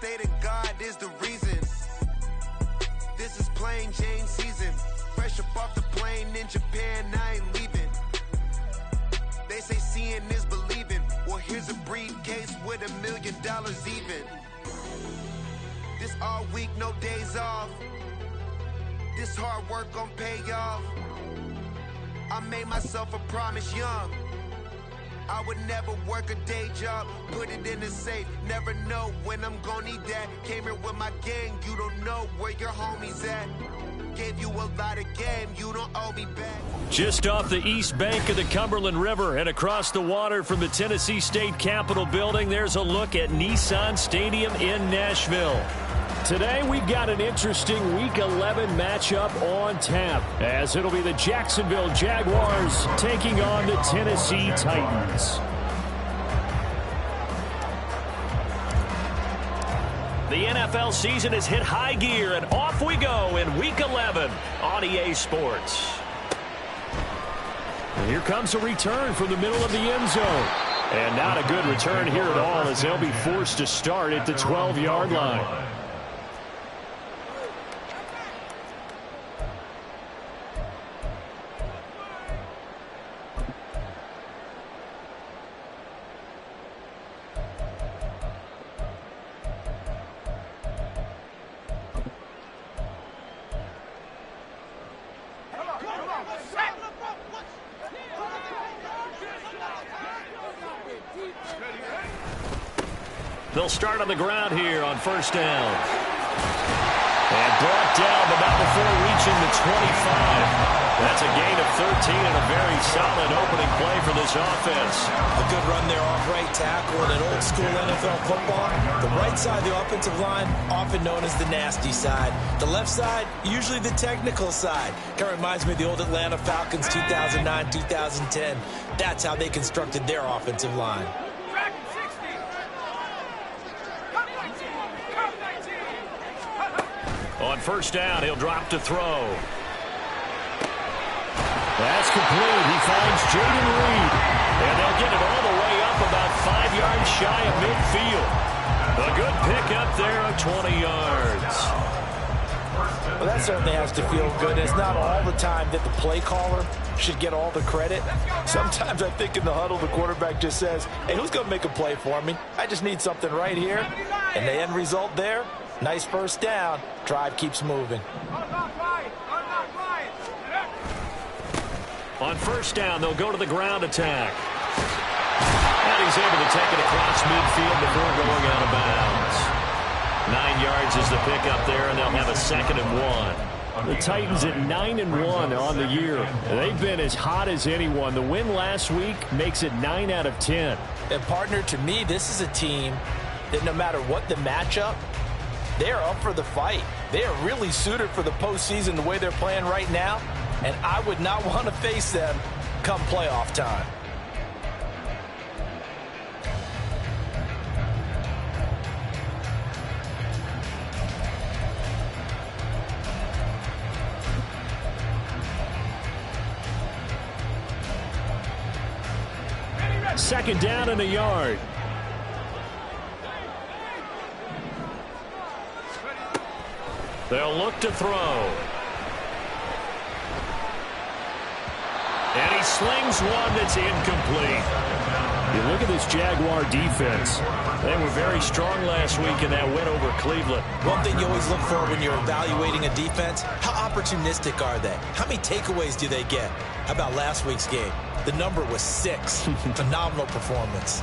stated God is the reason. This is plain Jane season. Fresh up off the plane in Japan, I ain't leaving. They say seeing is believing. Well, here's a briefcase with $1 million even. This all week, no days off. This hard work gon' pay off. I made myself a promise young. I would never work a day job, put it in the safe. Never know when I'm gon' need that. Came here with my gang, you don't know where your homies at. Gave you a lot of game, you don't owe me back. Just off the east bank of the Cumberland River and across the water from the Tennessee State Capitol building, there's a look at Nissan Stadium in Nashville. Today, we've got an interesting Week 11 matchup on tap, as it'll be the Jacksonville Jaguars taking on the Tennessee Titans. The NFL season has hit high gear, and off we go in Week 11 on EA Sports. And here comes a return from the middle of the end zone. And not a good return here at all, as they'll be forced to start at the 12-yard line. They'll start on the ground here on first down. And brought down, but not before reaching the 25. That's a gain of 13 and a very solid opening play for this offense. A good run there off right tackle in an old school NFL football. The right side of the offensive line, often known as the nasty side. The left side, usually the technical side. Kind of reminds me of the old Atlanta Falcons 2009-2010. That's how they constructed their offensive line. On first down, he'll drop to throw. That's complete. He finds Jaden Reed. And they'll get it all the way up about 5 yards shy of midfield. A good pickup there of 20 yards. Well, that certainly has to feel good. It's not all the time that the play caller should get all the credit. Sometimes I think in the huddle, the quarterback just says, hey, who's going to make a play for me? I just need something right here. And the end result there, nice first down. Drive keeps moving. On first down, they'll go to the ground attack. And he's able to take it across midfield before going out of bounds. 9 yards is the pickup there, and they'll have a 2nd and 1. The Titans at 9-1 on the year. They've been as hot as anyone. The win last week makes it 9 out of 10. And partner, to me, this is a team that no matter what the matchup, they're up for the fight. They are really suited for the postseason the way they're playing right now, and I would not want to face them come playoff time. Second down and a yard. They'll look to throw. And he slings one that's incomplete. You look at this Jaguar defense. They were very strong last week in that win over Cleveland. One thing you always look for when you're evaluating a defense, how opportunistic are they? How many takeaways do they get? How about last week's game? The number was 6. Phenomenal performance.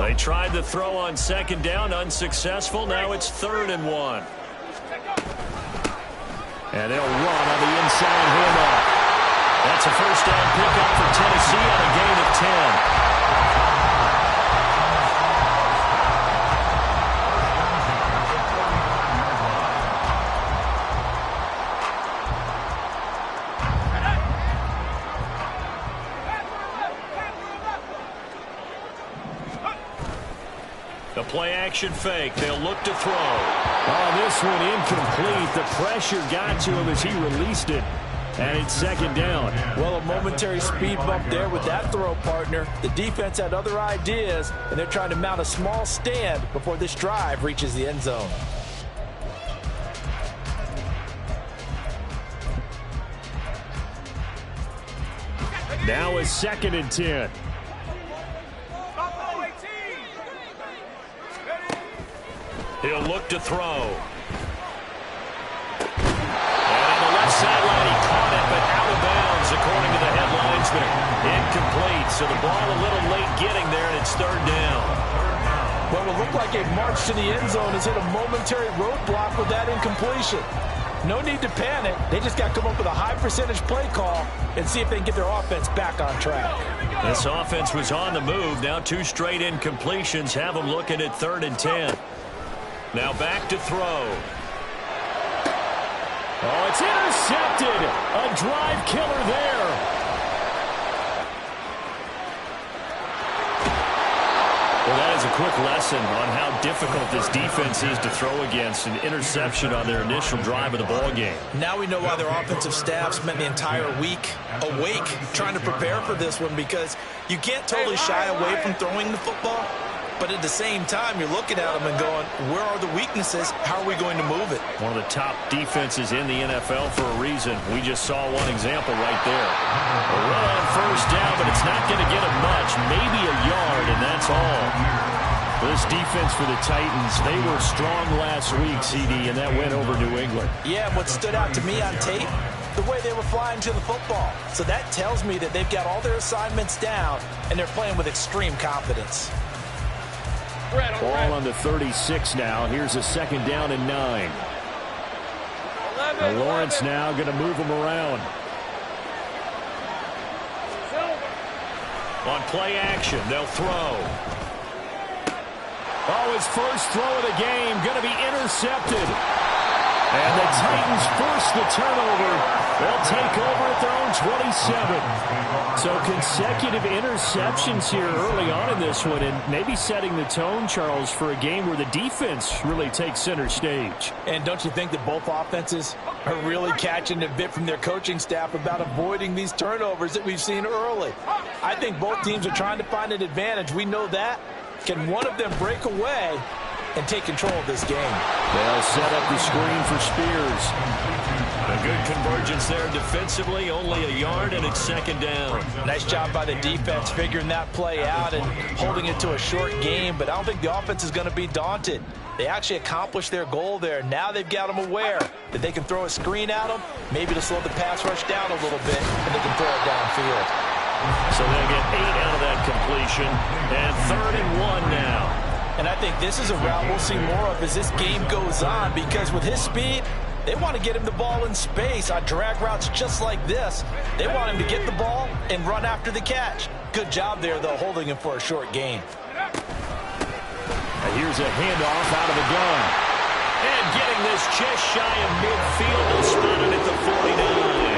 They tried to throw on second down, unsuccessful. Now it's 3rd and 1. And they'll run on the inside handoff. That's a first down pickup for Tennessee on a gain of 10. The play-action fake. They'll look to throw. Oh, this one incomplete. The pressure got to him as he released it. And it's second down. Well, a momentary speed bump there with that throw, partner. The defense had other ideas, and they're trying to mount a small stand before this drive reaches the end zone. Now is 2nd and 10. He'll look to throw. And on the left sideline, he caught it, but out of bounds, according to the headlines. Incomplete, so the ball a little late getting there, and it's 3rd down. Well, it looked like a march to the end zone has hit a momentary roadblock with that incompletion. No need to panic. They just got to come up with a high-percentage play call and see if they can get their offense back on track. This offense was on the move. Now 2 straight incompletions have them looking at 3rd and 10. Now back to throw. Oh, it's intercepted. A drive killer there. Well, that is a quick lesson on how difficult this defense is to throw against. An interception on their initial drive of the ball game. Now we know why their offensive staff spent the entire week awake trying to prepare for this one, because you can't totally shy away from throwing the football. But at the same time, you're looking at them and going, where are the weaknesses? How are we going to move it? One of the top defenses in the NFL for a reason. We just saw one example right there. A run on 1st down, but it's not going to get them much. Maybe a yard, and that's all. This defense for the Titans, they were strong last week, CD, and that went over New England. Yeah, and what stood out to me on tape, the way they were flying to the football. So that tells me that they've got all their assignments down, and they're playing with extreme confidence. Ball on the 36 now. Here's a 2nd down and 9. Now Lawrence now going to move him around. On play action, they'll throw. Oh, his first throw of the game going to be intercepted. And the Titans force the turnover. They'll take over at their own 27. So consecutive interceptions here early on in this one, and maybe setting the tone, Charles, for a game where the defense really takes center stage. And don't you think that both offenses are really catching a bit from their coaching staff about avoiding these turnovers that we've seen early? I think both teams are trying to find an advantage. We know that. Can one of them break away and take control of this game? They'll set up the screen for Spears. A good convergence there defensively, only a yard, and it's 2nd down. Nice job by the defense figuring that play out and holding it to a short game, but I don't think the offense is going to be daunted. They actually accomplished their goal there. Now they've got them aware that they can throw a screen at them, maybe to slow the pass rush down a little bit, and they can throw it downfield. So they'll get 8 out of that completion, and 3rd and 1 now. And I think this is a route we'll see more of as this game goes on, because with his speed, they want to get him the ball in space on drag routes just like this. They want him to get the ball and run after the catch. Good job there, though, holding him for a short gain. Here's a handoff out of the gun. And getting this just shy of midfield, they'll spot it at the 49.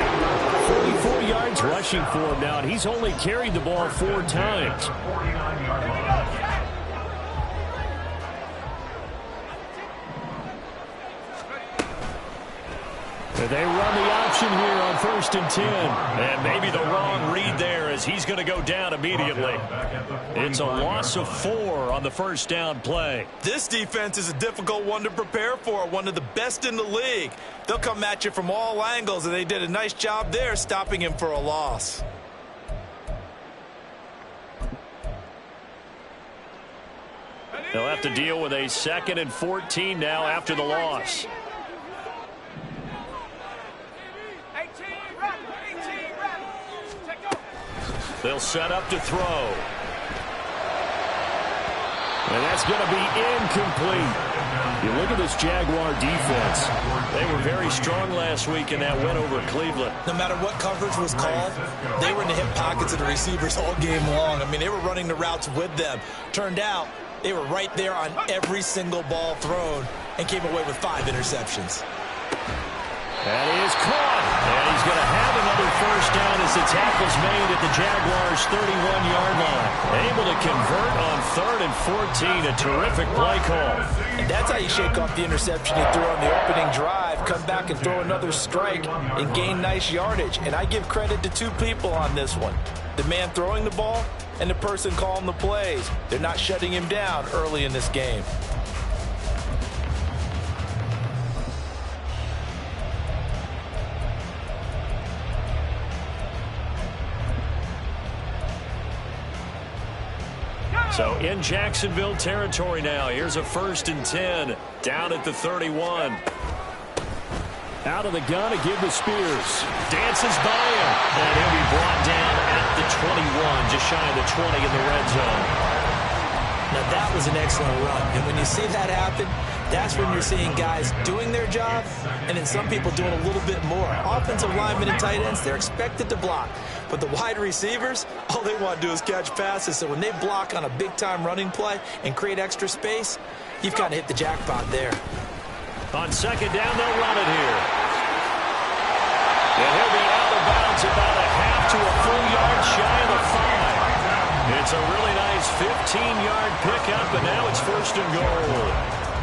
44 yards rushing for him now, and he's only carried the ball 4 times. They run the option here on 1st and 10. And maybe the wrong read there, as he's going to go down immediately. It's a loss of 4 on the 1st down play. This defense is a difficult one to prepare for, one of the best in the league. They'll come at you from all angles, and they did a nice job there stopping him for a loss. They'll have to deal with a 2nd and 14 now after the loss. They'll set up to throw. And that's going to be incomplete. You look at this Jaguar defense. They were very strong last week in that win over Cleveland. No matter what coverage was called, they were in the hip pockets of the receivers all game long. I mean, they were running the routes with them. Turned out they were right there on every single ball thrown and came away with 5 interceptions. And he is caught. And he's going to have another 1st down as as the tackle's made at the Jaguars' 31-yard line. Able to convert on 3rd and 14. A terrific play call. And that's how you shake off the interception he threw on the opening drive, come back and throw another strike and gain nice yardage. And I give credit to two people on this one. The man throwing the ball and the person calling the plays. They're not shutting him down early in this game. So in Jacksonville territory now. Here's a 1st and 10 down at the 31. Out of the gun to give to Spears. Dances by him. And he'll be brought down at the 21, just shy of the 20 in the red zone. Now that was an excellent run. And when you see that happen, that's when you're seeing guys doing their job and then some people doing a little bit more. Offensive linemen and tight ends, they're expected to block. But the wide receivers, all they want to do is catch passes. So when they block on a big-time running play and create extra space, you've kind of hit the jackpot there. On 2nd down, they'll run it here. And he'll be out of bounds about a half to a full yard shy of the 5. It's a really nice 15-yard pickup, and now it's 1st and goal.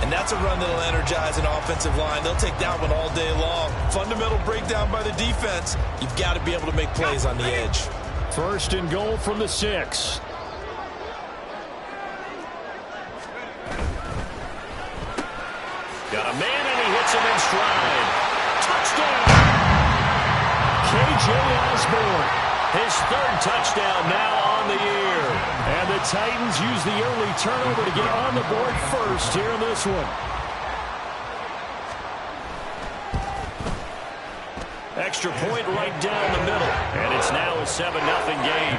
And that's a run that'll energize an offensive line. They'll take that one all day long. Fundamental breakdown by the defense. You've got to be able to make plays on the edge. 1st and goal from the 6. Got a man, and he hits him in stride. Touchdown! K.J. Osborne. His 3rd touchdown now on the year. And the Titans use the early turnover to get on the board first here in this one. Extra point right down the middle. And it's now a 7-0 game.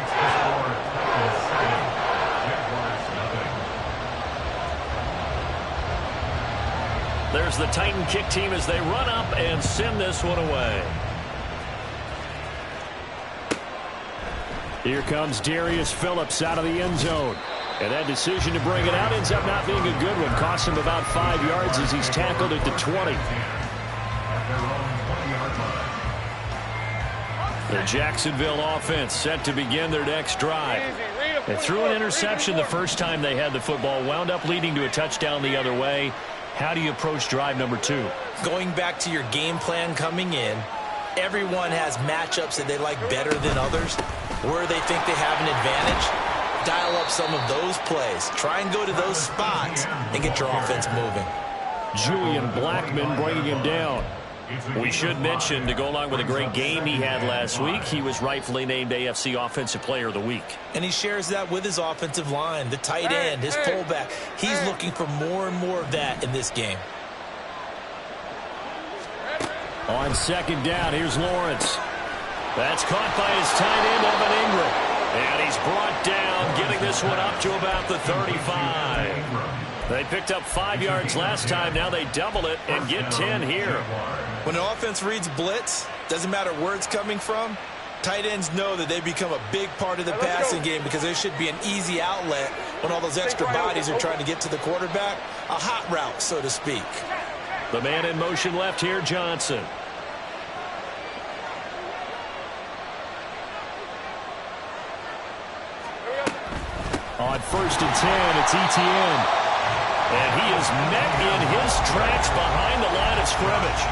There's the Titan kick team as they run up and send this one away. Here comes Darius Phillips out of the end zone. And that decision to bring it out ends up not being a good one. Costs him about 5 yards as he's tackled at the 20. The Jacksonville offense set to begin their next drive. They threw an interception the first time they had the football, wound up leading to a touchdown the other way. How do you approach drive number 2? Going back to your game plan coming in, everyone has matchups that they like better than others. Where they think they have an advantage, dial up some of those plays. Try and go to those spots and get your offense moving. Julian Blackmon bringing him down. We should mention, to go along with a great game he had last week, he was rightfully named AFC Offensive Player of the Week. And he shares that with his offensive line, the tight end, his fullback. He's looking for more and more of that in this game. On 2nd down, here's Lawrence. That's caught by his tight end, Evan Ingram. And he's brought down, getting this one up to about the 35. They picked up 5 yards last time. Now they double it and get 10 here. When an offense reads blitz, doesn't matter where it's coming from, tight ends know that they become a big part of the passing game because there should be an easy outlet when all those extra bodies are trying to get to the quarterback. A hot route, so to speak. The man in motion left here, Johnson. On 1st and 10, it's Etienne. And he is met in his tracks behind the line of scrimmage.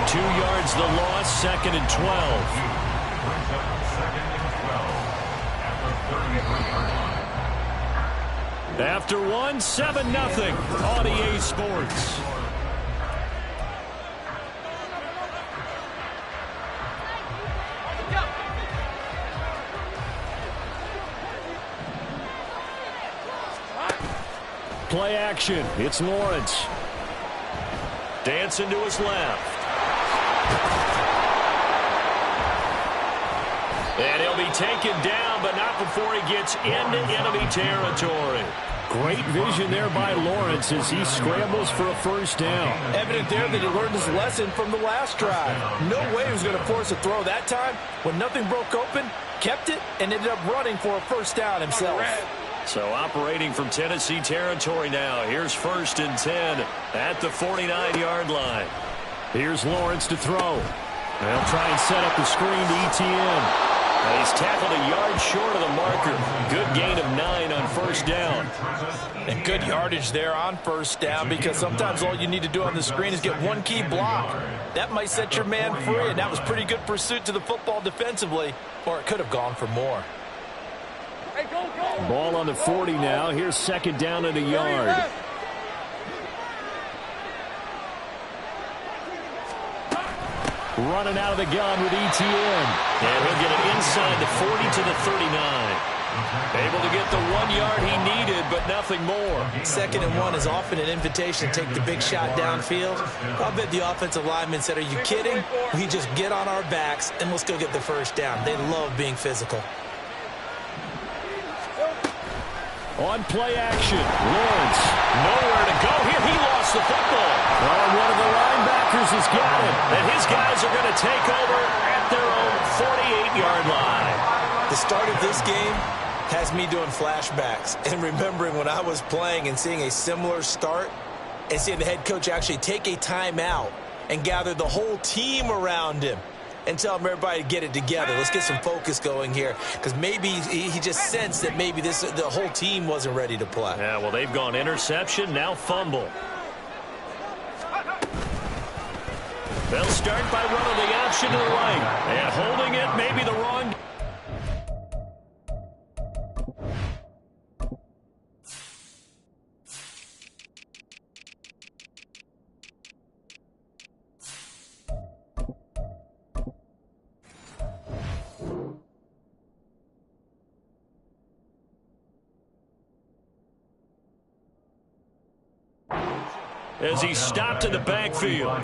2 yards the loss, 2nd and 12. After one, 7-0 on EA Sports. Play action. It's Lawrence. Dancing to his left. And he'll be taken down, but not before he gets into enemy territory. Great vision there by Lawrence as he scrambles for a 1st down. Evident there that he learned his lesson from the last drive. No way he was going to force a throw that time. When nothing broke open, kept it, and ended up running for a 1st down himself. So operating from Tennessee territory now. Here's 1st and 10 at the 49-yard line. Here's Lawrence to throw. They'll try and set up the screen to Etienne. He's tackled a yard short of the marker. Good gain of 9 on first down. And good yardage there on first down, because sometimes all you need to do on the screen is get one key block. That might set your man free, and that was pretty good pursuit to the football defensively, or it could have gone for more. Ball on the 40 now. Here's second down and a yard. Running out of the gun with ETN. And he'll get it inside the 40 to the 39. Able to get the 1 yard he needed, but nothing more. 2nd and 1 is often an invitation to take the big shot downfield. I bet the offensive lineman said, are you kidding? We just get on our backs and let's go get the first down. They love being physical. On play action, Lawrence. Nowhere to go here. He lost the football. Oh, one of the linebackers has got it. And his guys are going to take over at their own 48-yard line. The start of this game has me doing flashbacks and remembering when I was playing and seeing a similar start and seeing the head coach actually take a timeout and gather the whole team around him and tell them everybody to get it together. Let's get some focus going here, because maybe he just sensed that maybe the whole team wasn't ready to play. Yeah, well, they've gone interception, now fumble. They'll start by running the option to the right. And holding it, maybe the wrong. As he stopped in the backfield.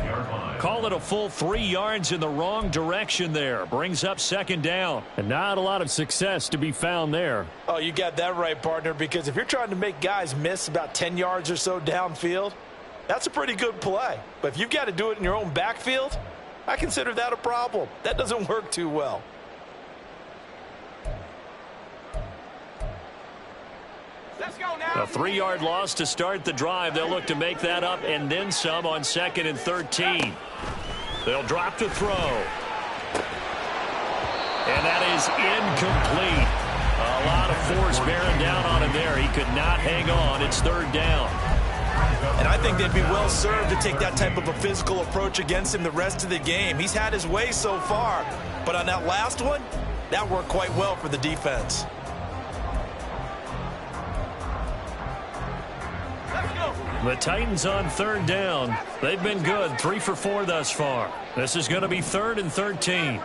Call it a full 3 yards in the wrong direction there. Brings up second down. And not a lot of success to be found there. Oh, you got that right, partner, because if you're trying to make guys miss about 10 yards or so downfield, that's a pretty good play. But if you've got to do it in your own backfield, I consider that a problem. That doesn't work too well. A 3-yard loss to start the drive. They'll look to make that up and then some on 2nd and 13. They'll drop to throw. And that is incomplete. A lot of force bearing down on him there. He could not hang on. It's 3rd down. And I think they'd be well served to take that type of a physical approach against him the rest of the game. He's had his way so far. But on that last one, that worked quite well for the defense. The Titans on 3rd down. They've been good, 3 for 4 thus far. This is going to be 3rd and 13.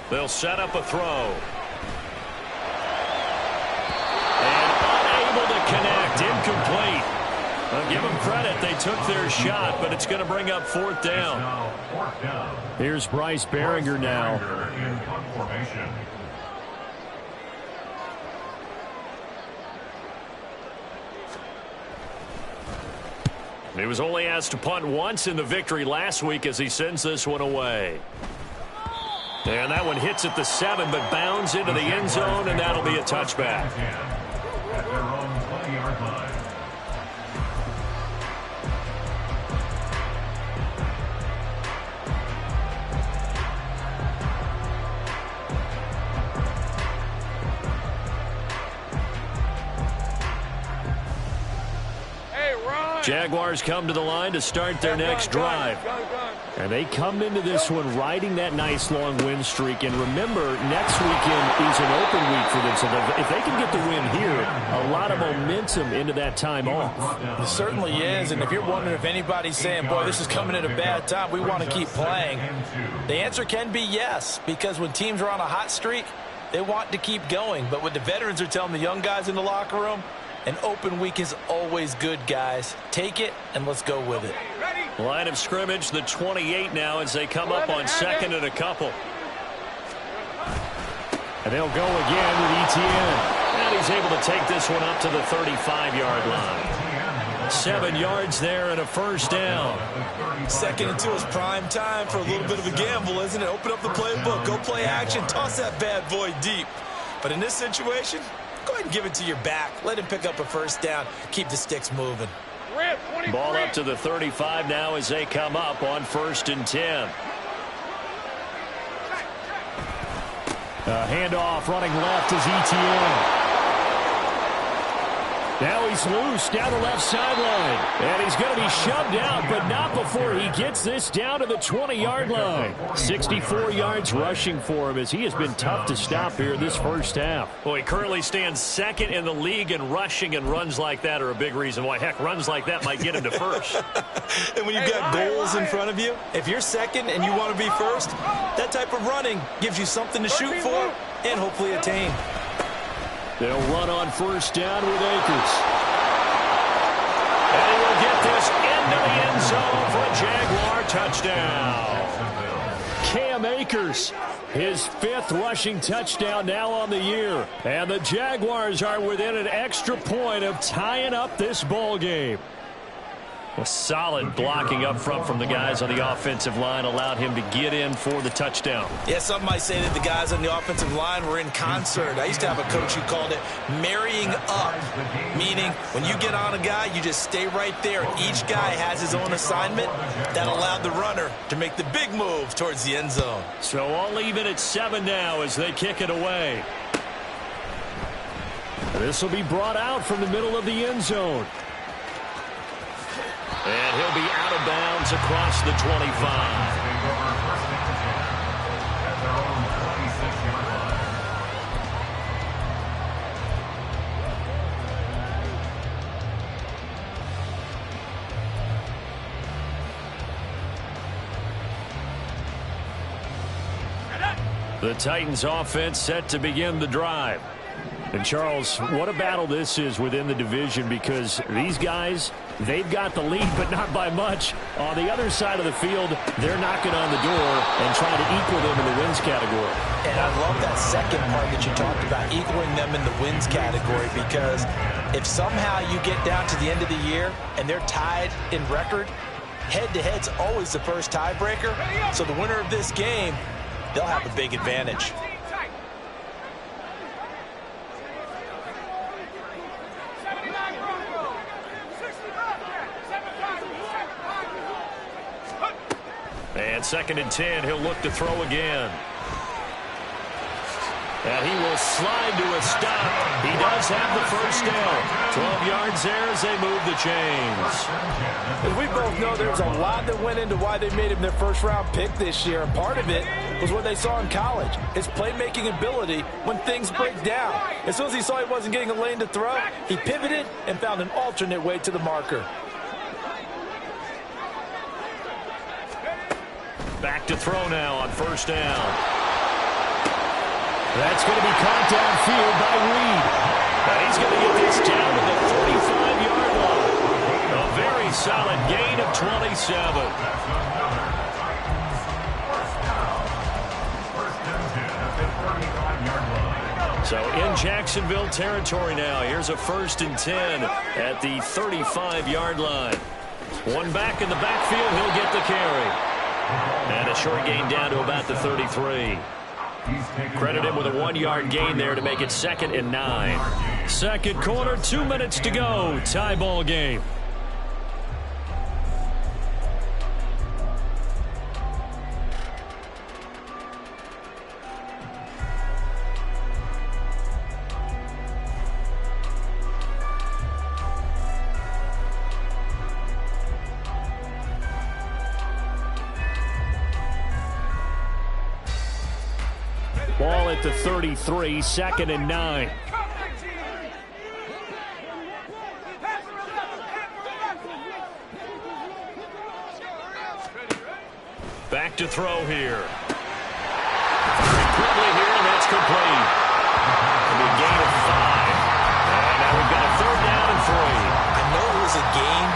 They'll set up a throw. And unable to connect, incomplete. Well, give them credit, they took their shot, but it's going to bring up 4th down. Here's Bryce Behringer now. He was only asked to punt once in the victory last week as he sends this one away. And that one hits at the 7, but bounds into the end zone, and that'll be a touchback. Jaguars come to the line to start their next drive. And they come into this one riding that nice long win streak. And remember, next weekend is an open week for them. So if they can get the win here, a lot of momentum into that time off. It certainly is. And if you're wondering if anybody's saying, boy, this is coming at a bad time, we want to keep playing, the answer can be yes. Because when teams are on a hot streak, they want to keep going. But what the veterans are telling the young guys in the locker room, an open week is always good, guys. Take it, and let's go with it. Line of scrimmage, the 28 now as they come up on 2nd and a couple. And they'll go again with ETN. And he's able to take this one up to the 35-yard line. 7 yards there and a first down. 2nd and 2 is prime time for a little bit of a gamble, isn't it? Open up the playbook, go play action, toss that bad boy deep. But in this situation, go ahead and give it to your back. Let him pick up a first down. Keep the sticks moving. Ball up to the 35 now as they come up on 1st and 10. Handoff running left is ETN. Now he's loose down the left sideline. And he's going to be shoved out, but not before he gets this down to the 20-yard line. 64 yards rushing for him as he has been tough to stop here this first half. Well, he currently stands second in the league in rushing, and runs like that are a big reason why. Heck, runs like that might get him to first. And when you've got goals in front of you, if you're second and you want to be first, that type of running gives you something to shoot for and hopefully attain. They'll run on first down with Akers. And he will get this into the end zone for a Jaguar touchdown. Cam Akers, his 5th rushing touchdown now on the year. And the Jaguars are within an extra point of tying up this ball game. A solid blocking up front from the guys on the offensive line allowed him to get in for the touchdown. Yeah, some might say that the guys on the offensive line were in concert. I used to have a coach who called it marrying up, meaning when you get on a guy, you just stay right there. Each guy has his own assignment. That allowed the runner to make the big move towards the end zone. So all even at 7 now as they kick it away. This will be brought out from the middle of the end zone. And he'll be out of bounds across the 25. The Titans offense set to begin the drive. And Charles, what a battle this is within the division, because these guys, they've got the lead, but not by much. On the other side of the field, they're knocking on the door and trying to equal them in the wins category. And I love that second part that you talked about, equaling them in the wins category, because if somehow you get down to the end of the year and they're tied in record, head-to-head's always the first tiebreaker. So the winner of this game, they'll have a big advantage. And 2nd and 10, he'll look to throw again. And he will slide to a stop. He does have the first down. 12 yards there as they move the chains. As we both know, there's a lot that went into why they made him their first-round pick this year. And part of it was what they saw in college, his playmaking ability when things break down. As soon as he saw he wasn't getting a lane to throw, he pivoted and found an alternate way to the marker. Back to throw now on first down. That's going to be caught downfield by Reed. And he's going to get this down to the 45-yard line. A very solid gain of 27. So in Jacksonville territory now. Here's a 1st and 10 at the 35-yard line. One back in the backfield. He'll get the carry. And a short gain down to about the 33. Credit him with a 1-yard gain there to make it 2nd and 9. Second quarter, 2 minutes to go. Tie ball game. Ball at the 33, 2nd and 9. Back to throw here. Very quickly here, and that's complete. It'll be a gain of 5. And now we've got a 3rd down and 3. I know it was a gain,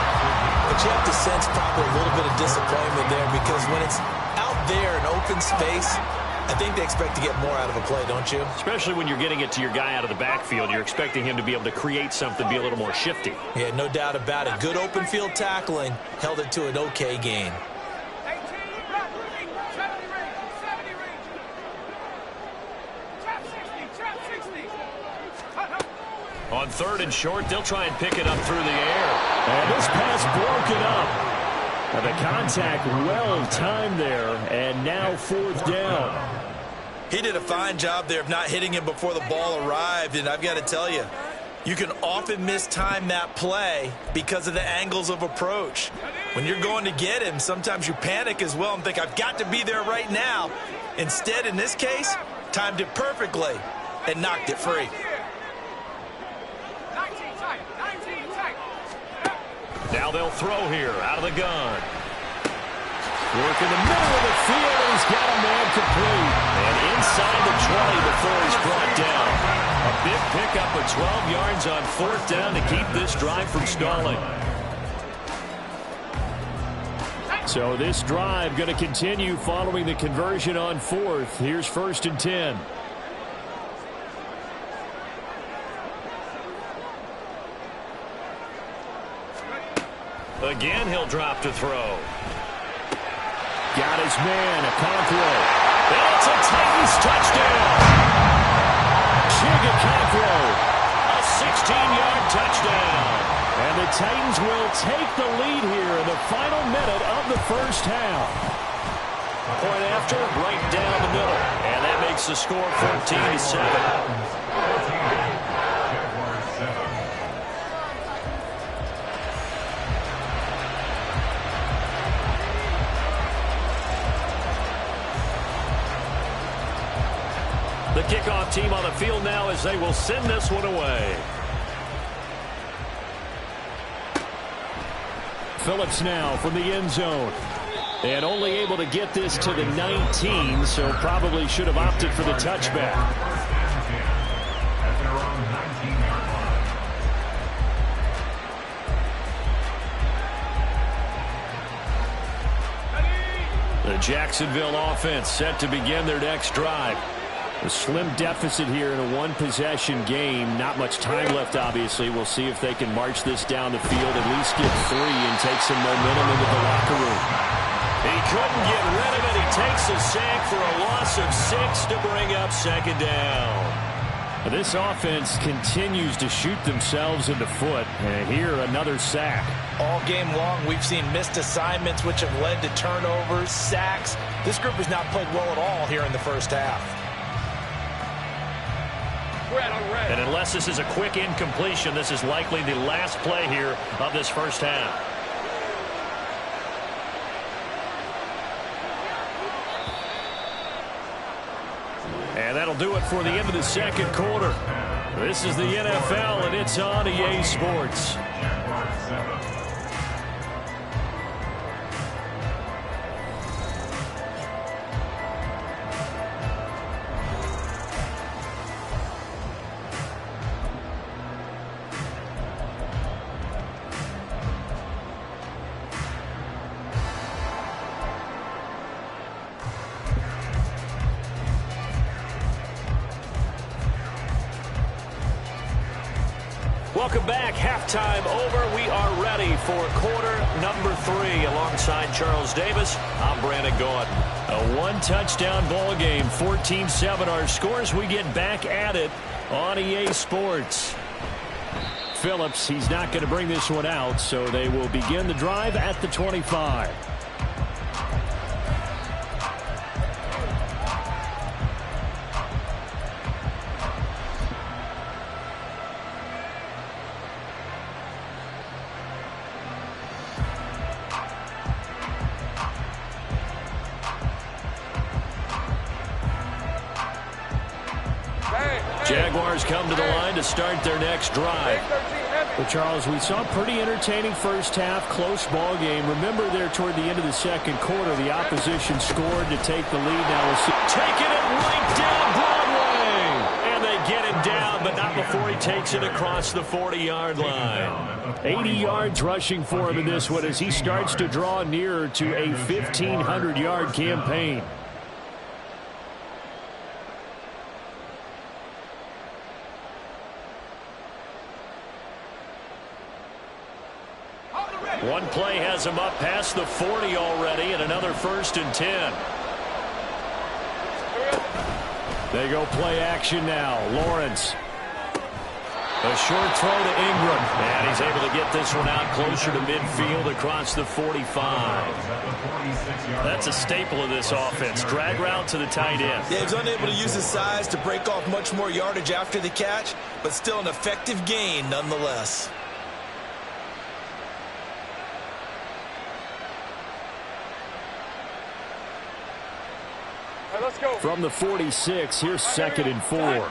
but you have to sense probably a little bit of disappointment there, because when it's out there in open space, I think they expect to get more out of a play, don't you? Especially when you're getting it to your guy out of the backfield. You're expecting him to be able to create something, be a little more shifty. Yeah, no doubt about it. Good open field tackling held it to an okay gain. On 3rd and short, they'll try and pick it up through the air. And this pass broken up. And the contact well timed there, and now 4th down. He did a fine job there of not hitting him before the ball arrived, and I've got to tell you, you can often mistime that play because of the angles of approach. When you're going to get him, sometimes you panic as well and think, I've got to be there right now. Instead, in this case, timed it perfectly and knocked it free. Now they'll throw here out of the gun. Work in the middle of the field, and he's got a man complete. And inside the 20 before he's brought down. A big pickup of 12 yards on 4th down to keep this drive from stalling. So this drive going to continue following the conversion on 4th. Here's 1st and 10. Again, he'll drop to throw. Got his man, Okonkwo. And it's a Titans touchdown. Okonkwo. A 16-yard touchdown. And the Titans will take the lead here in the final minute of the first half. Point after, right down the middle. And that makes the score 14-7. The kickoff team on the field now as they will send this one away. Phillips now from the end zone. And only able to get this to the 19, so probably should have opted for the touchback. The Jacksonville offense set to begin their next drive. A slim deficit here in a one-possession game. Not much time left, obviously. We'll see if they can march this down the field, at least get 3 and take some momentum into the locker room. He couldn't get rid of it. He takes a sack for a loss of 6 to bring up 2nd down. This offense continues to shoot themselves in the foot. And here, another sack. All game long, we've seen missed assignments, which have led to turnovers, sacks. This group has not played well at all here in the first half. And unless this is a quick incompletion, this is likely the last play here of this first half. And that'll do it for the end of the second quarter. This is the NFL, and it's on EA Sports. Welcome back. Halftime over. We are ready for quarter number 3. Alongside Charles Davis, I'm Brandon Gordon. A one-touchdown ball game, 14-7 our scores. We get back at it on EA Sports. Phillips, he's not going to bring this one out, so they will begin the drive at the 25. Jaguars come to the line to start their next drive. Well, Charles, we saw a pretty entertaining first half, close ball game. Remember there toward the end of the second quarter, the opposition scored to take the lead. Now we'll see. Taking it right down Broadway. And they get him down, but not before he takes it across the 40-yard line. 80 yards rushing for him in this one as he starts to draw nearer to a 1,500-yard campaign. One play has him up past the 40 already, and another 1st and 10. They go play action now. Lawrence. A short throw to Ingram. And he's able to get this one out closer to midfield across the 45. That's a staple of this offense. Drag route to the tight end. Yeah, he's unable to use his size to break off much more yardage after the catch, but still an effective gain nonetheless. All right, let's go. From the 46, here's 2nd and 4. 11.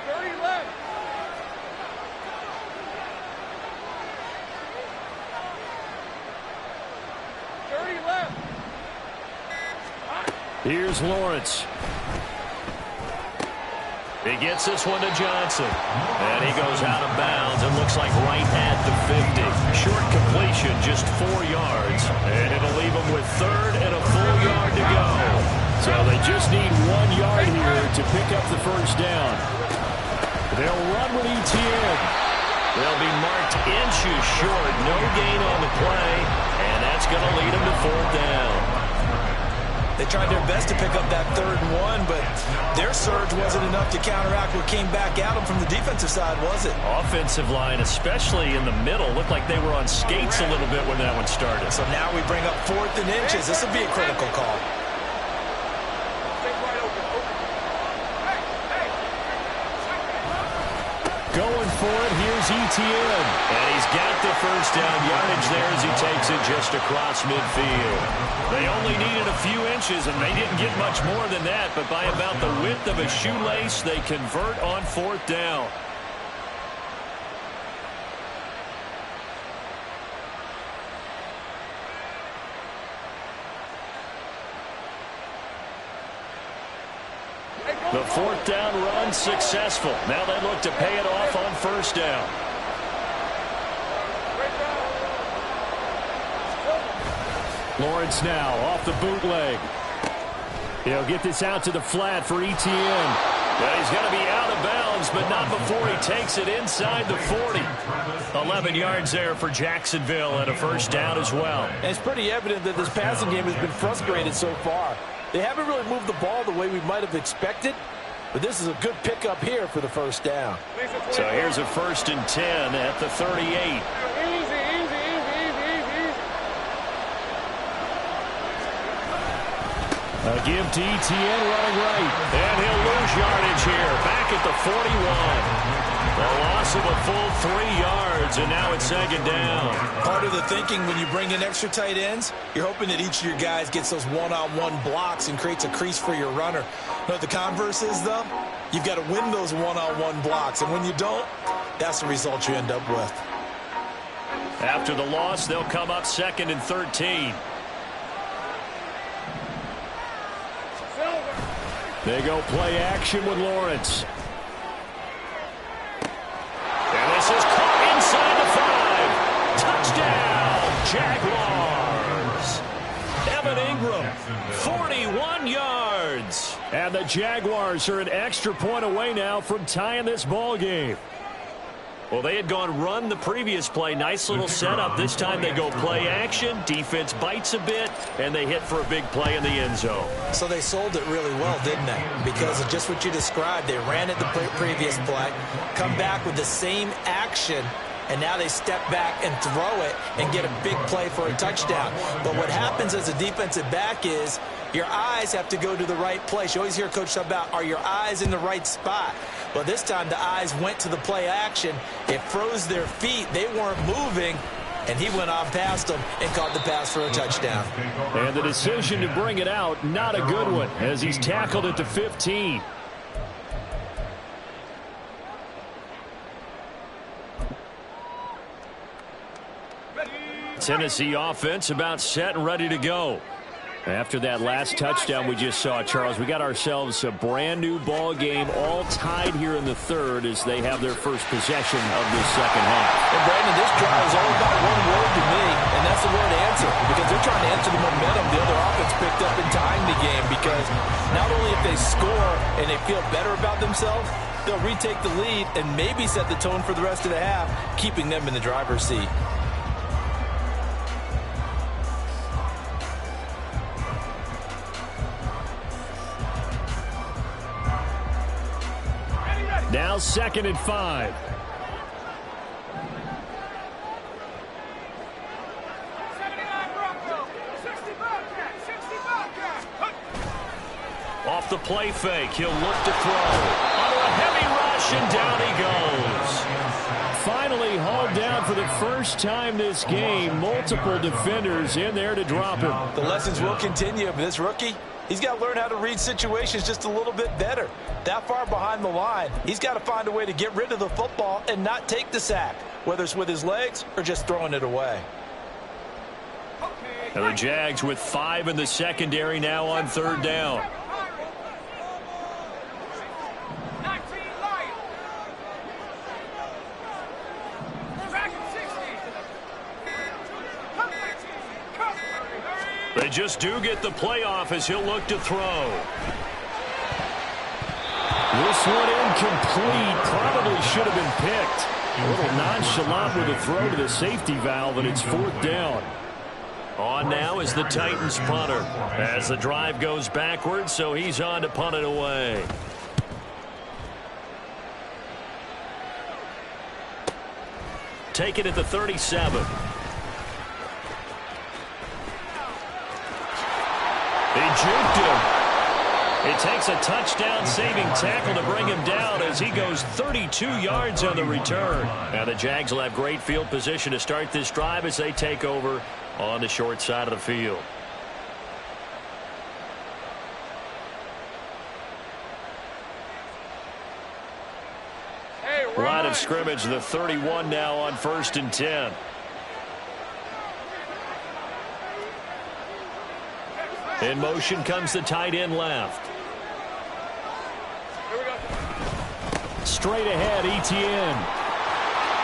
30 left. Here's Lawrence. He gets this one to Johnson. And he goes out of bounds. It looks like right at the 50. Short completion, just 4 yards. And it'll leave him with 3rd and a full yard to go. So they just need 1 yard here to pick up the first down. They'll run with ETN. They'll be marked inches short. No gain on the play. And that's going to lead him to 4th down. They tried their best to pick up that 3rd and 1, but their surge wasn't enough to counteract what came back at them from the defensive side, was it? Offensive line, especially in the middle, looked like they were on skates a little bit when that one started. So now we bring up 4th and inches. This will be a critical call. Going for it, here's ETN. And he's got the first down yardage there as he takes it just across midfield. They only needed a few inches, and they didn't get much more than that, but by about the width of a shoelace, they convert on 4th down. The 4th down run successful. Now they look to pay it off on 1st down. Lawrence now off the bootleg. He'll get this out to the flat for ETN. Well, he's going to be out of bounds, but not before he takes it inside the 40. 11 yards there for Jacksonville and a first down as well. And it's pretty evident that this passing game has been frustrated so far. They haven't really moved the ball the way we might have expected, but this is a good pickup here for the first down. So here's a 1st and 10 at the 38. A give to ETN running right. And he'll lose yardage here. Back at the 41. A loss of a full 3 yards, and now it's 2nd down. Part of the thinking when you bring in extra tight ends, you're hoping that each of your guys gets those one-on-one blocks and creates a crease for your runner. You know what the converse is, though? You've got to win those one-on-one blocks, and when you don't, that's the result you end up with. After the loss, they'll come up 2nd and 13. They go play action with Lawrence. And this is caught inside the 5. Touchdown, Jaguars. Evan Ingram, 41 yards. And the Jaguars are an extra point away now from tying this ball game. Well, they had gone run the previous play. Nice little setup. This time they go play action. Defense bites a bit, and they hit for a big play in the end zone. So they sold it really well, didn't they? Because of just what you described. They ran it the previous play, come back with the same action, and now they step back and throw it and get a big play for a touchdown. But what happens as a defensive back is your eyes have to go to the right place. You always hear Coach talk about, are your eyes in the right spot? Well, this time the eyes went to the play action. It froze their feet. They weren't moving, and he went on past them and caught the pass for a touchdown. And the decision to bring it out, not a good one, as he's tackled at the 15. Tennessee offense about set and ready to go. After that last touchdown we just saw, Charles, we got ourselves a brand new ball game, all tied here in the 3rd as they have their first possession of this 2nd half. And Brandon, this drive is all about one word to me, and that's the word answer, because they're trying to answer the momentum the other offense picked up in tying the game, because not only if they score and they feel better about themselves, they'll retake the lead and maybe set the tone for the rest of the half, keeping them in the driver's seat. Now 2nd and 5. Off the play fake, he'll look to throw. Under a heavy rush, and down he goes. Finally hauled down for the first time this game. Multiple defenders in there to drop him. The lessons will continue, but this rookie, he's got to learn how to read situations just a little bit better. That far behind the line, he's got to find a way to get rid of the football and not take the sack, whether it's with his legs or just throwing it away. And the Jags with 5 in the secondary now on 3rd down. They just do get the playoff as he'll look to throw. This one incomplete. Probably should have been picked. A little nonchalant with a throw to the safety valve, and it's 4th down. On now is the Titans punter as the drive goes backwards, so he's on to punt it away. Take it at the 37. He juked him. It takes a touchdown-saving tackle to bring him down as he goes 32 yards on the return. Now the Jags will have great field position to start this drive as they take over on the short side of the field. Line of scrimmage, the 31 now on 1st and 10. In motion comes the tight end left. Straight ahead, Etienne.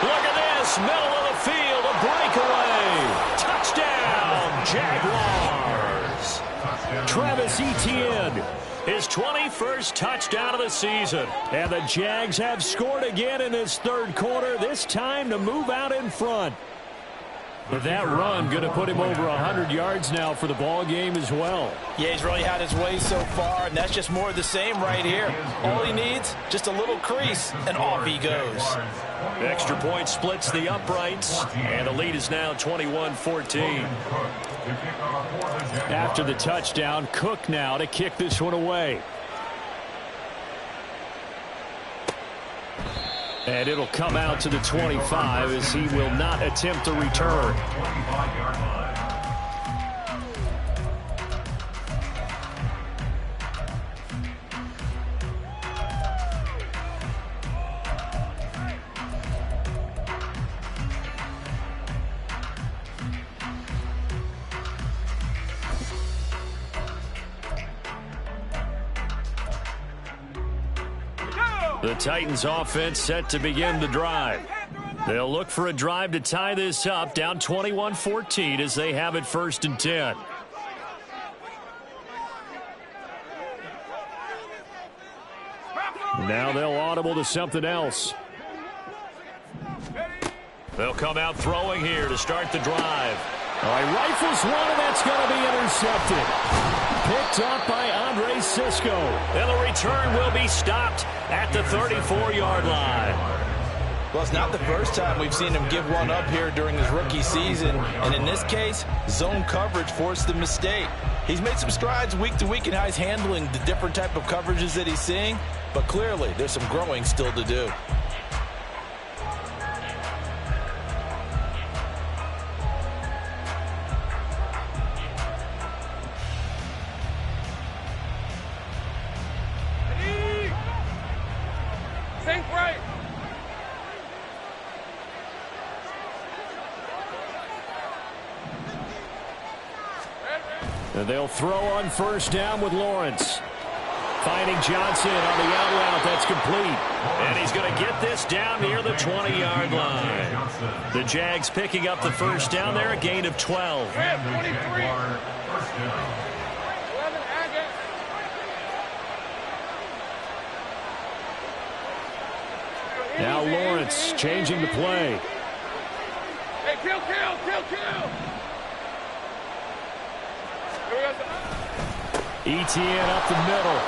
Look at this, middle of the field, a breakaway. Touchdown, Jaguars. Travis Etienne. His 21st touchdown of the season. And the Jags have scored again in this 3rd quarter, this time to move out in front. But that run going to put him over 100 yards now for the ball game as well. Yeah, he's really had his way so far, and that's just more of the same right here. All he needs, just a little crease, and off he goes. Extra point splits the uprights, and the lead is now 21-14. After the touchdown, Cook now to kick this one away. And it'll come out to the 25 as he will not attempt a return. The Titans offense set to begin the drive. They'll look for a drive to tie this up, down 21-14 as they have it 1st and 10. Now they'll audible to something else. They'll come out throwing here to start the drive. All right, rifles one, and that's going to be intercepted. Picked up by Andre Cisco. And the return will be stopped at the 34-yard line. Well, it's not the first time we've seen him give one up here during his rookie season. And in this case, zone coverage forced the mistake. He's made some strides week to week in how he's handling the different type of coverages that he's seeing. But clearly, there's some growing still to do. Think right. And they'll throw on 1st down with Lawrence. Finding Johnson on the out route. That's complete. And he's going to get this down near the 20-yard line. The Jags picking up the 1st down there, a gain of 12. 23. Now Lawrence changing the play. Hey, kill. Etienne up the middle.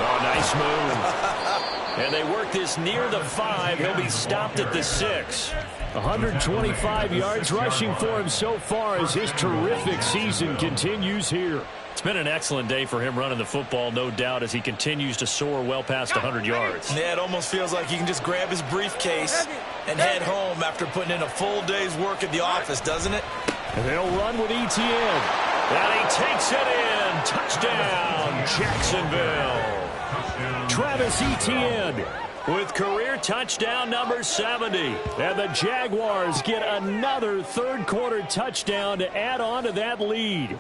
Oh, nice move. And they work this near the 5. He'll be stopped at the 6. 125 yards rushing for him so far as his terrific season continues here. It's been an excellent day for him running the football, no doubt, as he continues to soar well past 100 yards. Yeah, it almost feels like he can just grab his briefcase and head home after putting in a full day's work at the office, doesn't it? And they'll run with ETN. And he takes it in. Touchdown, Jacksonville. Travis Etienne with career touchdown number 70. And the Jaguars get another third-quarter touchdown to add on to that lead.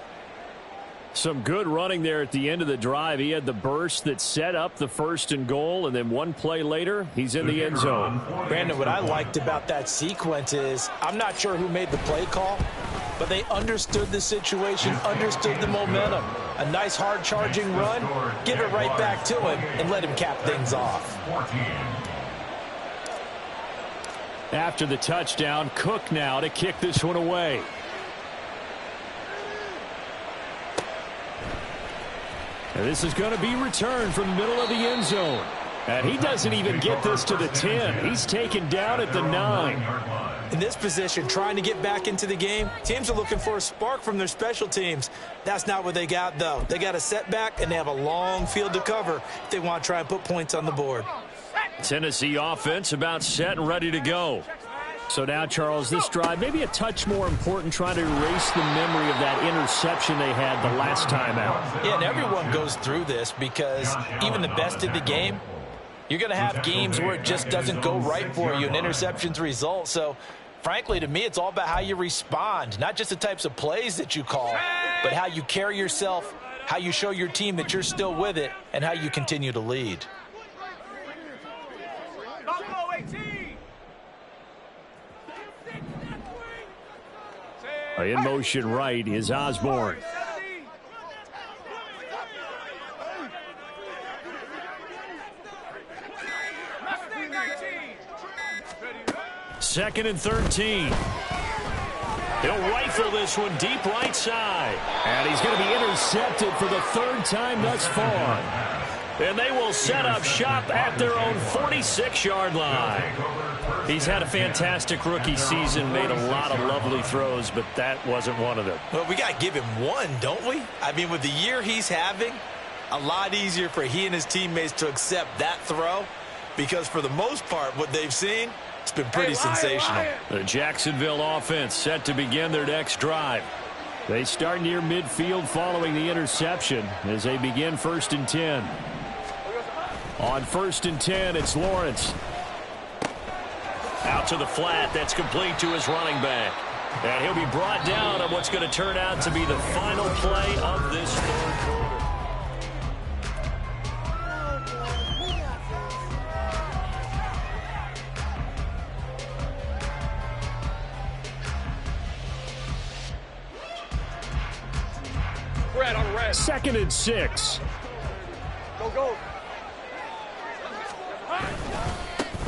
Some good running there at the end of the drive. He had the burst that set up the 1st and goal, and then one play later, he's in the end zone. Brandon, what I liked about that sequence is I'm not sure who made the play call, but they understood the situation, understood the momentum. A nice hard-charging run, give it right back to him, and let him cap things off. After the touchdown, Cook now to kick this one away. And this is going to be returned from the middle of the end zone. And he doesn't even get this to the 10. He's taken down at the 9. In this position, trying to get back into the game, teams are looking for a spark from their special teams. That's not what they got, though. They got a setback, and they have a long field to cover if they want to try and put points on the board. Tennessee offense about set and ready to go. So now, Charles, this drive maybe a touch more important, trying to erase the memory of that interception they had the last time out. Yeah, and everyone goes through this because even the best in the game, you're going to have games where it just doesn't go right for you, and interceptions result. So, frankly, to me, it's all about how you respond, not just the types of plays that you call, but how you carry yourself, how you show your team that you're still with it, and how you continue to lead. In motion right is Osborne. Second and 13. He'll rifle this one deep right side. And he's going to be intercepted for the 3rd time thus far. And they will set up shop at their own 46-yard line. He's had a fantastic rookie season, made a lot of lovely throws, but that wasn't one of them. Well, we got to give him one, don't we? I mean, with the year he's having, a lot easier for he and his teammates to accept that throw because for the most part, what they've seen, it's been pretty sensational. The Jacksonville offense set to begin their next drive. They start near midfield following the interception as they begin 1st and 10. On 1st and 10, it's Lawrence. Out to the flat. That's complete to his running back. And he'll be brought down on what's going to turn out to be the final play of this third quarter. Red on red. 2nd and 6. Go.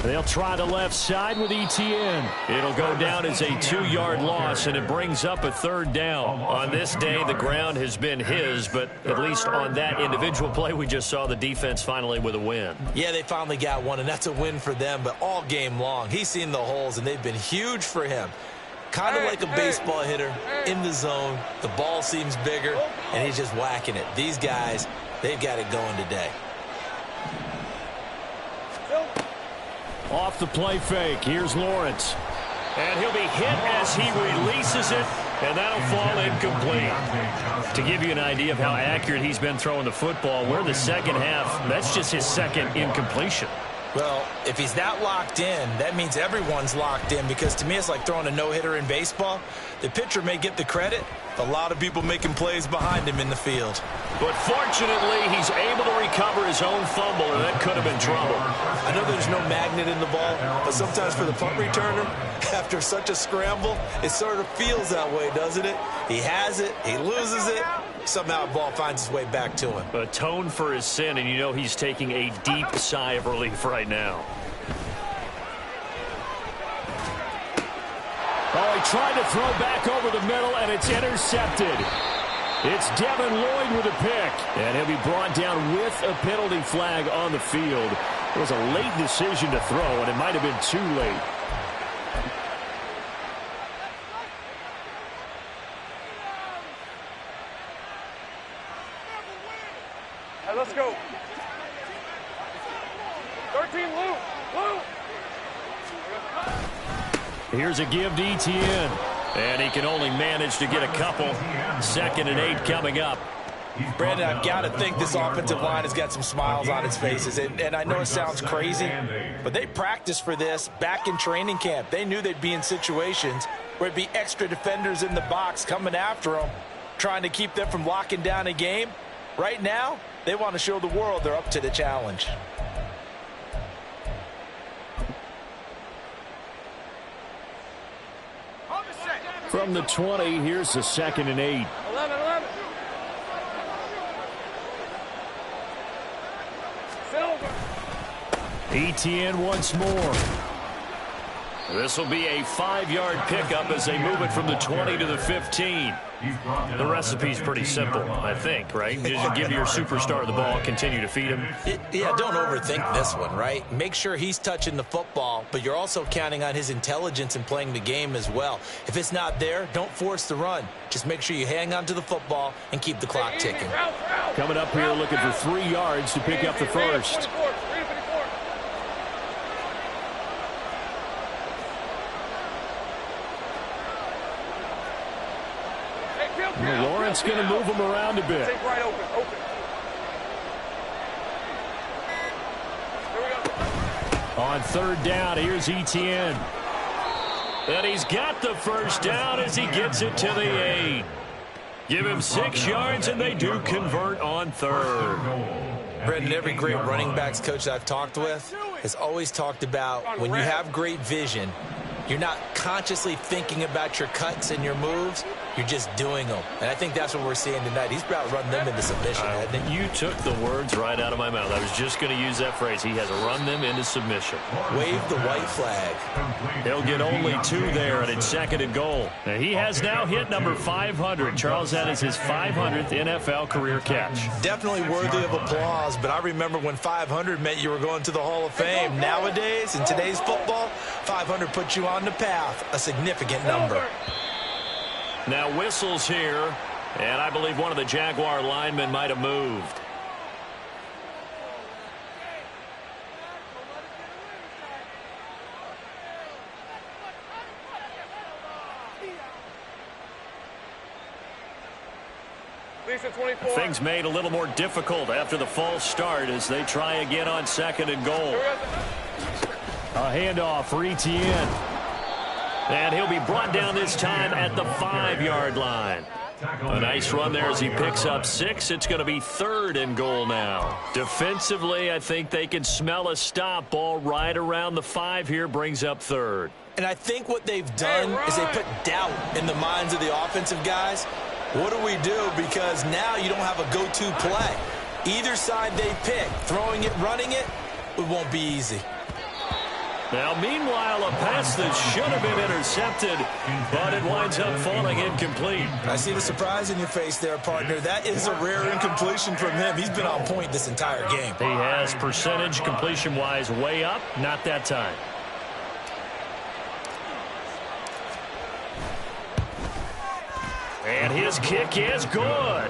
They'll try the left side with ETN. It'll go down as a 2-yard loss, and it brings up a 3rd down. On this day, the ground has been his, but at least on that individual play, we just saw the defense finally with a win. Yeah, they finally got one, and that's a win for them, but all game long, he's seen the holes, and they've been huge for him. Kind of like a baseball hitter in the zone. The ball seems bigger, and he's just whacking it. These guys, they've got it going today. Off the play fake, here's Lawrence. And he'll be hit as he releases it, and that'll fall incomplete. To give you an idea of how accurate he's been throwing the football, we're the second half. That's just his 2nd incompletion. Well, if he's that locked in, that means everyone's locked in because to me it's like throwing a no-hitter in baseball. The pitcher may get the credit, a lot of people making plays behind him in the field. But fortunately, he's able to recover his own fumble, and that could have been trouble. I know there's no magnet in the ball, but sometimes for the punt returner, after such a scramble, it sort of feels that way, doesn't it? He has it, he loses it, somehow the ball finds its way back to him. Atone for his sin, and you know he's taking a deep sigh of relief right now. Oh, he tried to throw back over the middle, and it's intercepted. It's Devin Lloyd with a pick, and he'll be brought down with a penalty flag on the field. It was a late decision to throw, and it might have been too late. Hey, let's go. 13, Lou. Here's a give to Etienne. And he can only manage to get a couple. 2nd and 8 coming up. Brandon, I've got to think this offensive line has got some smiles on its faces. And I know it sounds crazy, but they practiced for this back in training camp. They knew they'd be in situations where it'd be extra defenders in the box coming after them, trying to keep them from locking down a game. Right now, they want to show the world they're up to the challenge. From the 20, here's the 2nd and 8. 11. Etienne once more. This will be a 5-yard pickup as they move it from the 20 to the 15. The recipe's pretty simple, I think, right? Just give your superstar the ball, continue to feed him. Yeah, don't overthink this one, right? Make sure he's touching the football, but you're also counting on his intelligence in playing the game as well. If it's not there, don't force the run. Just make sure you hang on to the football and keep the clock ticking. Coming up here looking for 3 yards to pick up the first. Lawrence going to move him around a bit. Take right open. Here we go. On 3rd down, here's Etienne. And he's got the first down as he gets it to the 8. Give him 6 yards, and they do convert on 3rd. Brendan, every great running backs coach I've talked with has always talked about when you have great vision, you're not consciously thinking about your cuts and your moves. You're just doing them. And I think that's what we're seeing tonight. He's about to run them into submission, hasn't he? You took the words right out of my mouth. I was just going to use that phrase. He has run them into submission. Wave the white flag. He'll get only 2 there, and it's 2nd and goal. And he has now hit number 500. Charles, that is his 500th NFL career catch. Definitely worthy of applause, but I remember when 500 meant you were going to the Hall of Fame. Nowadays, in today's football, 500 puts you on the path, a significant number. Now whistles here, and I believe one of the Jaguar linemen might have moved. Things made a little more difficult after the false start as they try again on 2nd and goal. A handoff for Etienne. And he'll be brought down this time at the 5-yard line. A nice run there as he picks up 6. It's going to be 3rd and goal now. Defensively, I think they can smell a stop. Ball right around the 5 here, brings up 3rd. And I think what they've done is they put doubt in the minds of the offensive guys. What do we do? Because now you don't have a go-to play. Either side they pick, throwing it, running it, it won't be easy. Now, meanwhile, a pass that should have been intercepted, but it winds up falling incomplete. I see the surprise in your face there, partner. That is a rare incompletion from him. He's been on point this entire game. He has percentage completion-wise way up, not that time. And his kick is good.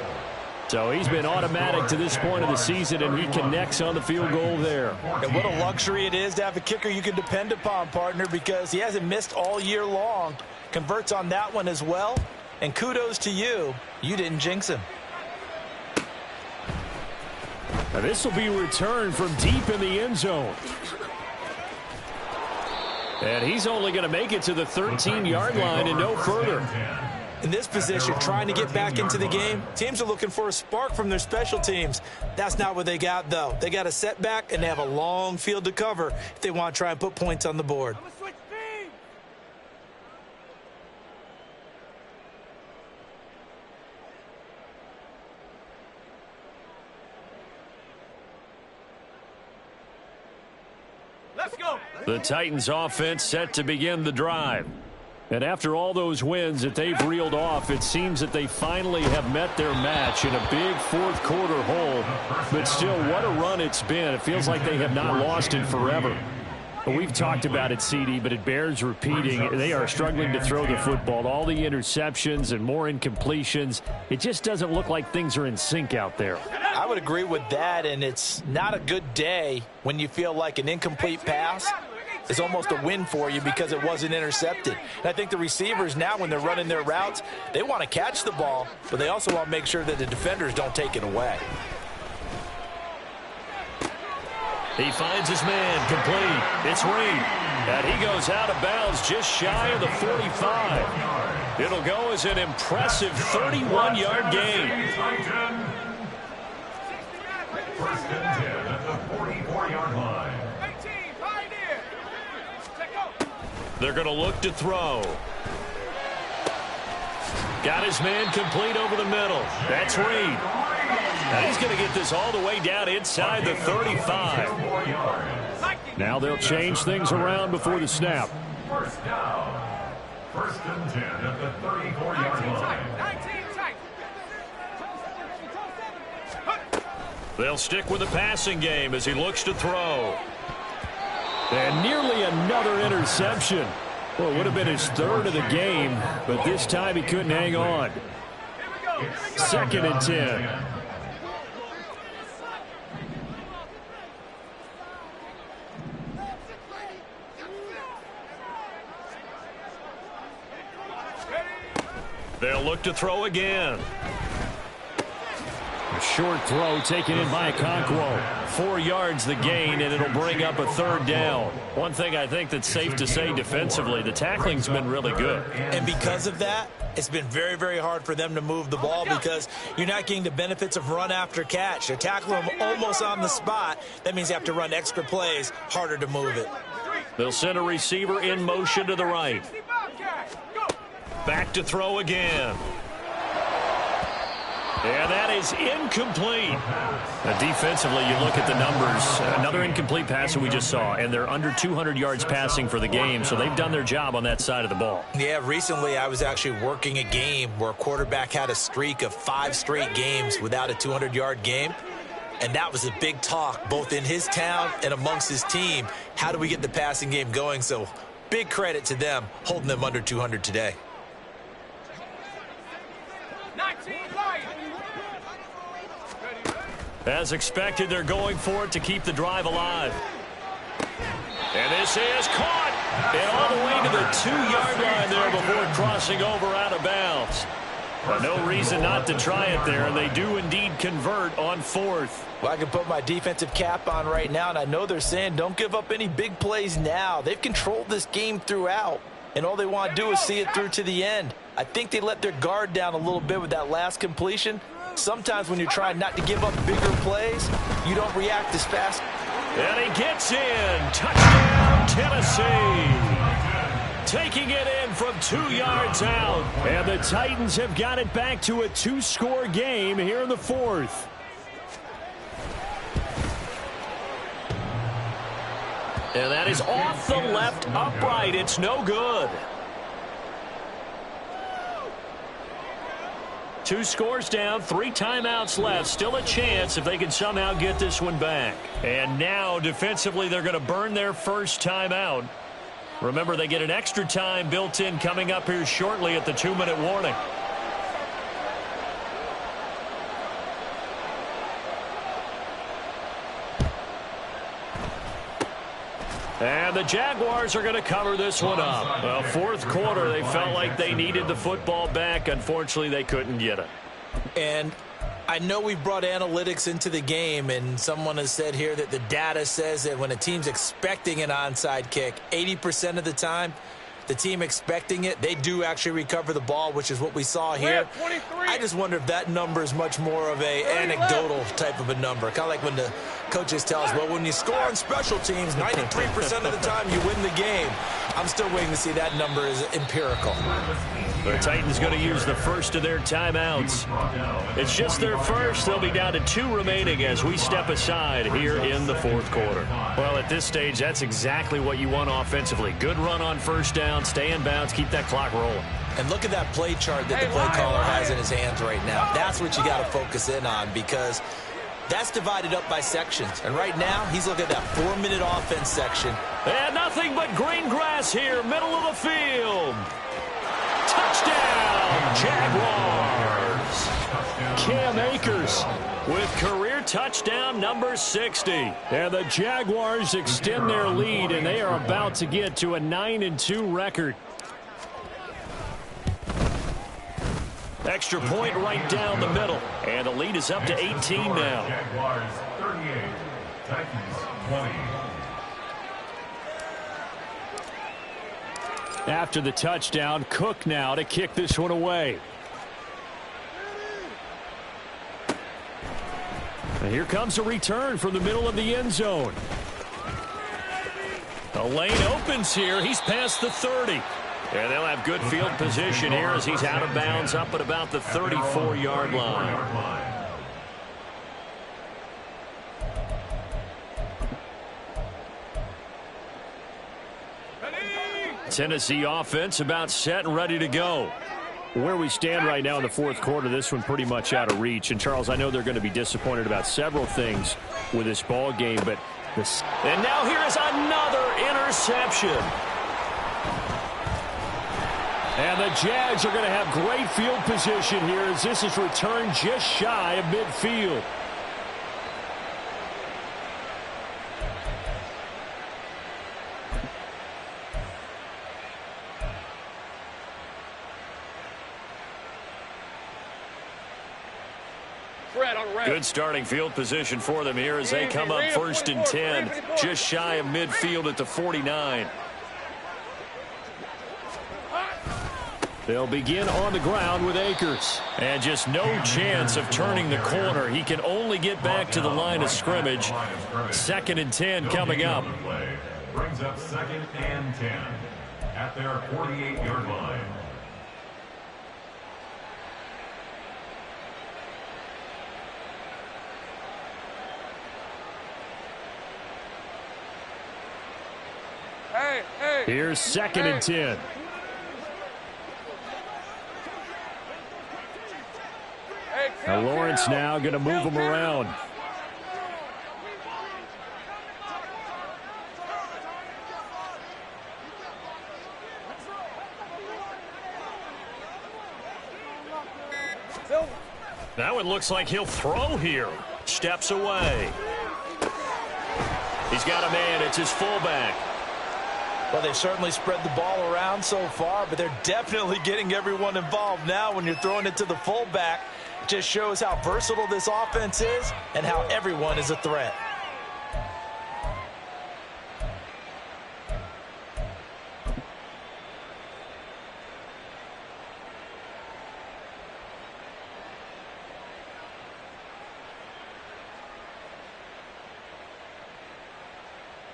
So he's been automatic to this point of the season, and he connects on the field goal there. And what a luxury it is to have a kicker you can depend upon, partner, because he hasn't missed all year long. Converts on that one as well. And kudos to you. You didn't jinx him. Now this will be returned from deep in the end zone. And he's only going to make it to the 13-yard line and no further. In this position, trying to get back into the game, teams are looking for a spark from their special teams. That's not what they got, though. They got a setback, and they have a long field to cover if they want to try and put points on the board. Let's go. The Titans offense set to begin the drive. And after all those wins that they've reeled off, it seems that they finally have met their match in a big fourth quarter hole. But still, what a run it's been. It feels like they have not lost in forever. We've talked about it, CD, but it bears repeating. They are struggling to throw the football. All the interceptions and more incompletions. It just doesn't look like things are in sync out there. I would agree with that, and it's not a good day when you feel like an incomplete pass is almost a win for you because it wasn't intercepted. And I think the receivers now, when they're running their routes, they want to catch the ball, but they also want to make sure that the defenders don't take it away. He finds his man complete. It's Reed. And he goes out of bounds just shy of the 45. It'll go as an impressive 31-yard gain. First and 10 at the 44-yard line. They're going to look to throw. Got his man complete over the middle. That's Reed. Now he's going to get this all the way down inside the 35. Now they'll change things around before the snap. First down. First and 10 at the 34-yard line. They'll stick with the passing game as he looks to throw. And nearly another interception. Well, it would have been his third of the game, but this time he couldn't hang on. Second and 10. They'll look to throw again. A short throw taken in by Okonkwo. 4 yards the gain, and it'll bring up a third down. One thing I think that's safe to say defensively, the tackling's been really good. And because of that, it's been very, very hard for them to move the ball because you're not getting the benefits of run after catch. They're tackling them almost on the spot. That means you have to run extra plays, harder to move it. They'll send a receiver in motion to the right. Back to throw again. And that is incomplete. Defensively, you look at the numbers. Another incomplete pass that we just saw, and they're under 200 yards passing for the game, so they've done their job on that side of the ball. Yeah, recently I was actually working a game where a quarterback had a streak of 5 straight games without a 200-yard game. And that was a big talk, both in his town and amongst his team. How do we get the passing game going? So big credit to them, holding them under 200 today. As expected, they're going for it to keep the drive alive. And this is caught. And all the way to the 2-yard line there before crossing over out of bounds. But no reason not to try it there, and they do indeed convert on 4th. Well, I can put my defensive cap on right now, and I know they're saying don't give up any big plays now. They've controlled this game throughout, and all they want to do is see it through to the end. I think they let their guard down a little bit with that last completion. Sometimes when you're trying not to give up bigger plays, you don't react as fast. And he gets in. Touchdown, Tennessee. Taking it in from 2 yards out. And the Titans have got it back to a 2-score game here in the 4th. And that is off the left upright. It's no good. 2 scores down, 3 timeouts left. Still a chance if they can somehow get this one back. And now, defensively, they're going to burn their first timeout. Remember, they get an extra time built in coming up here shortly at the 2-minute warning. And the Jaguars are going to cover this one up. Well, 4th quarter, they felt like they needed the football back. Unfortunately, they couldn't get it. And I know we've brought analytics into the game, and someone has said here that the data says that when a team's expecting an onside kick, 80% of the time, the team expecting it, they do actually recover the ball, which is what we saw here. I just wonder if that number is much more of a anecdotal type of a number, kind of like when the Coaches tell us, well, when you score on special teams, 93% of the time you win the game. I'm still waiting to see that number is empirical. The Titans going to use the first of their timeouts. It's just their first. They'll be down to 2 remaining as we step aside here in the fourth quarter. Well, at this stage, that's exactly what you want offensively. Good run on first down, stay in bounds, keep that clock rolling. And look at that play chart that the play caller has in his hands right now. That's what you got to focus in on, because that's divided up by sections. And right now, he's looking at that 4-minute offense section. And nothing but green grass here, middle of the field. Touchdown, Jaguars. Cam Akers With career touchdown number 60. And the Jaguars extend their lead, and they are about to get to a 9-2 record. Extra point right down the middle. And the lead is up to 18 now. Jaguars 38, Titans 20. After the touchdown, Cook now to kick this one away. And here comes a return from the middle of the end zone. The lane opens here. He's past the 30. And they'll have good field position here as he's out of bounds up at about the 34-yard line. Tennessee offense about set and ready to go. Where we stand right now in the fourth quarter, this one pretty much out of reach. And, Charles, I know they're going to be disappointed about several things with this ball game, but this. And now here is another interception. And the Jags are going to have great field position here as this is returned just shy of midfield. Good starting field position for them here as they come up 1st and 10, just shy of midfield at the 49. They'll begin on the ground with Akers. And just no chance of turning the corner. He can only get back to the line of scrimmage. 2nd and 10 coming up. Brings up 2nd and 10 at their 48-yard line. Here's 2nd and 10. Now Lawrence now going to move him around. That one looks like he'll throw here. Steps away. He's got a man. It's his fullback. Well, they've certainly spread the ball around so far, but they're definitely getting everyone involved now when you're throwing it to the fullback. It just shows how versatile this offense is and how everyone is a threat.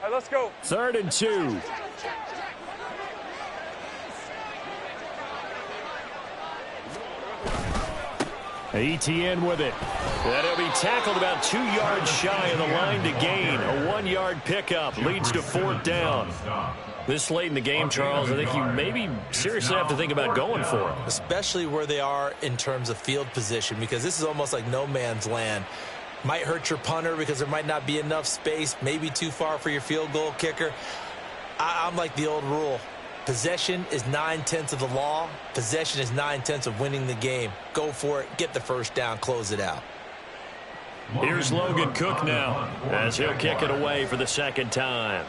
All right, let's go. 3rd and 2. ETN with it. That'll be tackled about 2 yards shy of the line to gain. A 1-yard pickup leads to 4th down. This late in the game, Charles, I think you maybe seriously have to think about going for it. Especially where they are in terms of field position, because this is almost like no man's land. Might hurt your punter because there might not be enough space, maybe too far for your field goal kicker. I'm like the old rule. Possession is 9/10 of the law. Possession is 9/10 of winning the game. Go for it. Get the first down. Close it out. Here's Logan Cook now as he'll kick it away for the 2nd time.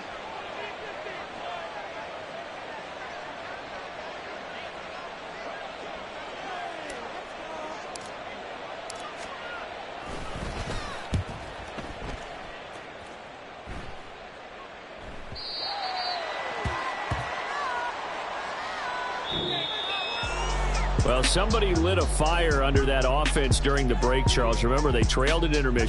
Well, somebody lit a fire under that offense during the break, Charles. Remember, they trailed at intermission.